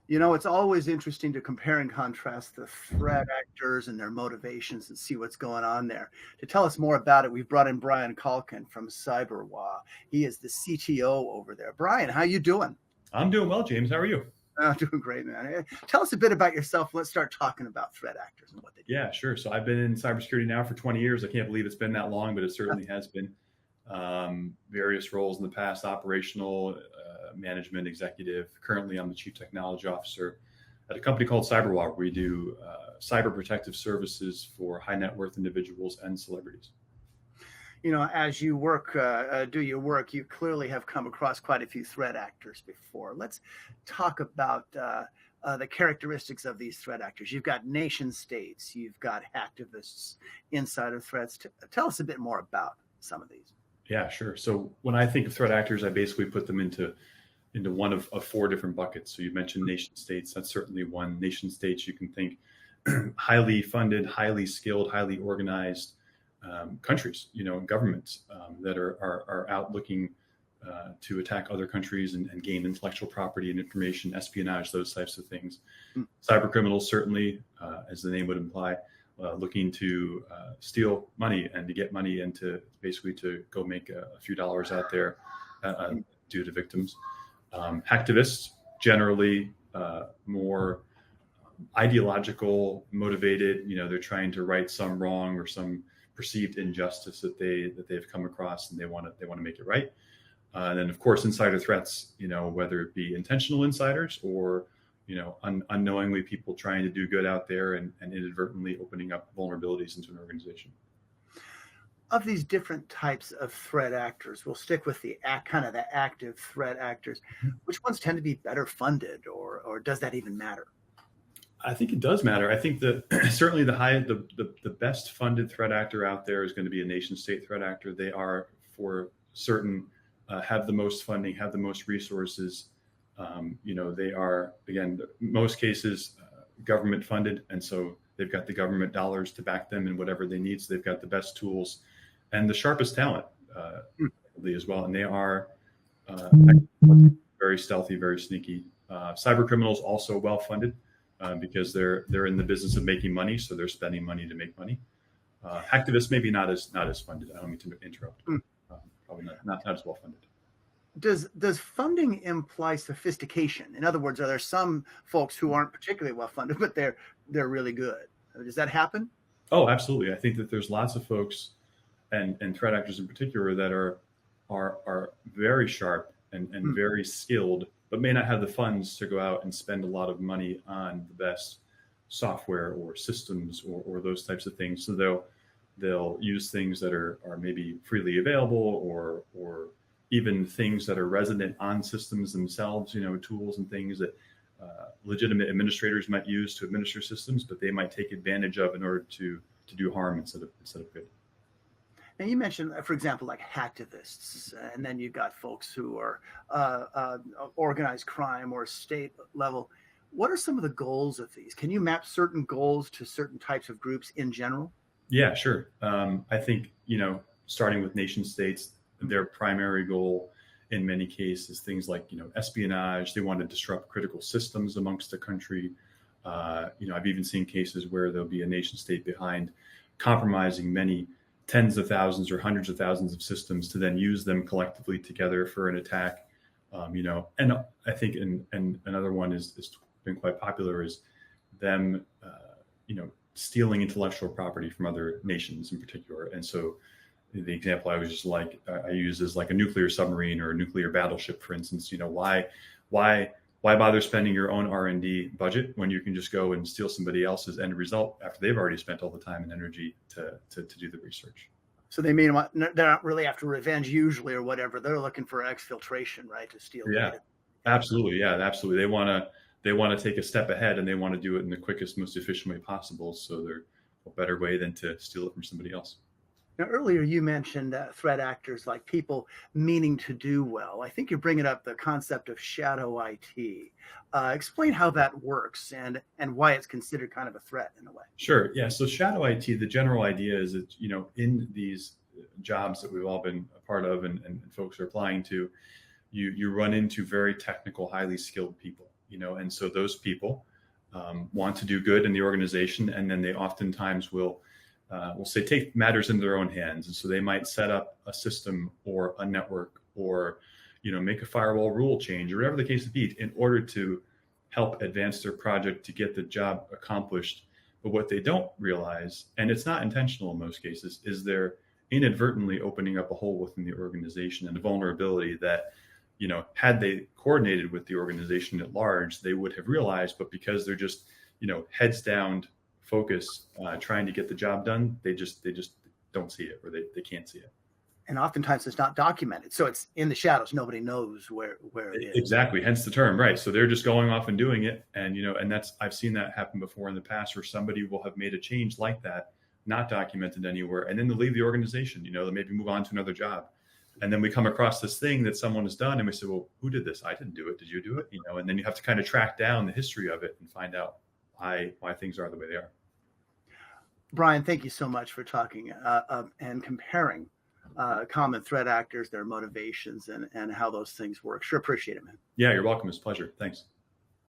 You know, it's always interesting to compare and contrast the threat actors and their motivations and see what's going on there. To tell us more about it, we've brought in Brian Calkin from CyberWa. He is the CTO over there. Brian, how you doing? I'm doing well, James. How are you? Doing great, man. Tell us a bit about yourself. Let's start talking about threat actors and what they do. Yeah, sure. So I've been in cybersecurity now for 20 years. I can't believe it's been that long, but it certainly has been. Various roles in the past: operational, management, executive. Currently, I'm the chief technology officer at a company called CyberWa. We do cyber protective services for high net worth individuals and celebrities. You know, as you do your work, you clearly have come across quite a few threat actors before. Let's talk about the characteristics of these threat actors. You've got nation states, you've got hacktivists, insider threats. Tell us a bit more about some of these. Yeah, sure. So when I think of threat actors, I basically put them into one of four different buckets. So you mentioned nation states. That's certainly one. Nation states, you can think highly funded, highly skilled, highly organized countries, governments that are out looking to attack other countries and gain intellectual property and information, espionage, those types of things. Cyber criminals, certainly, as the name would imply, looking to steal money and to get money and to basically to go make a few dollars out there due to victims. Hacktivists, generally more ideological, motivated. They're trying to right some wrong or some perceived injustice that they've come across, and they want to make it right. And then, of course, insider threats. Whether it be intentional insiders or unknowingly people trying to do good out there and inadvertently opening up vulnerabilities into an organization. Of these different types of threat actors, we'll stick with the active threat actors. Which ones tend to be better funded, or does that even matter? I think it does matter. I think that certainly the best funded threat actor out there is going to be a nation state threat actor. They are for certain have the most funding, have the most resources. They are, again, most cases government funded, and so they've got the government dollars to back them in whatever they need. So they've got the best tools and the sharpest talent as well. And they are very stealthy, very sneaky. Cyber criminals also well funded. Because they're in the business of making money, so they're spending money to make money. Hacktivists maybe not as funded. I don't mean to interrupt. Probably not as well funded. Does funding imply sophistication? In other words, are there some folks who aren't particularly well funded, but they're really good? Does that happen? Oh, absolutely. I think that there's lots of folks, and threat actors in particular, that are very sharp and very skilled, but may not have the funds to go out and spend a lot of money on the best software or systems or those types of things. So they'll use things that are maybe freely available or even things that are resident on systems themselves, tools and things that legitimate administrators might use to administer systems, but they might take advantage of in order to do harm instead of good. Now, you mentioned, for example, like hacktivists, and then you've got folks who are organized crime or state level. What are some of the goals of these? Can you map certain goals to certain types of groups in general? Yeah, sure. I think, starting with nation states, their primary goal in many cases, things like, espionage. They want to disrupt critical systems amongst the country. I've even seen cases where there'll be a nation state behind compromising many tens of thousands or hundreds of thousands of systems to then use them collectively together for an attack. And I think and another one is been quite popular is them, stealing intellectual property from other nations in particular. And so the example I use is like a nuclear submarine or a nuclear battleship, for instance. Why bother spending your own R&D budget when you can just go and steal somebody else's end result after they've already spent all the time and energy to do the research? So they're not really after revenge usually or whatever. They're looking for exfiltration, right? To steal. Yeah, data. Absolutely. Yeah, absolutely. They want to take a step ahead, and they want to do it in the quickest, most efficient way possible. So they're a better way than to steal it from somebody else. Now, earlier you mentioned threat actors like people meaning to do well. I think you're bringing up the concept of shadow IT. Explain how that works and why it's considered kind of a threat in a way. Sure. Yeah. So shadow IT, the general idea is that, in these jobs that we've all been a part of and folks are applying to, you run into very technical, highly skilled people. and so those people want to do good in the organization, and then they oftentimes will say take matters into their own hands, and so they might set up a system or a network or make a firewall rule change or whatever the case may be in order to help advance their project to get the job accomplished. But what they don't realize, and it's not intentional in most cases, is they're inadvertently opening up a hole within the organization and a vulnerability that, had they coordinated with the organization at large, they would have realized. But because they're just, heads down, focus, trying to get the job done, they just don't see it, or they can't see it. And oftentimes it's not documented, so it's in the shadows. Nobody knows where it is. Exactly, hence the term, right? So they're just going off and doing it, and I've seen that happen before in the past, where somebody will have made a change like that, not documented anywhere, and then they leave the organization. They maybe move on to another job, and then we come across this thing that someone has done, and we say, "Well, who did this? I didn't do it. Did you do it?" And then you have to kind of track down the history of it and find out why things are the way they are. Brian, thank you so much for talking and comparing common threat actors, their motivations, and how those things work. Sure appreciate it, man. Yeah, you're welcome. It's a pleasure. Thanks.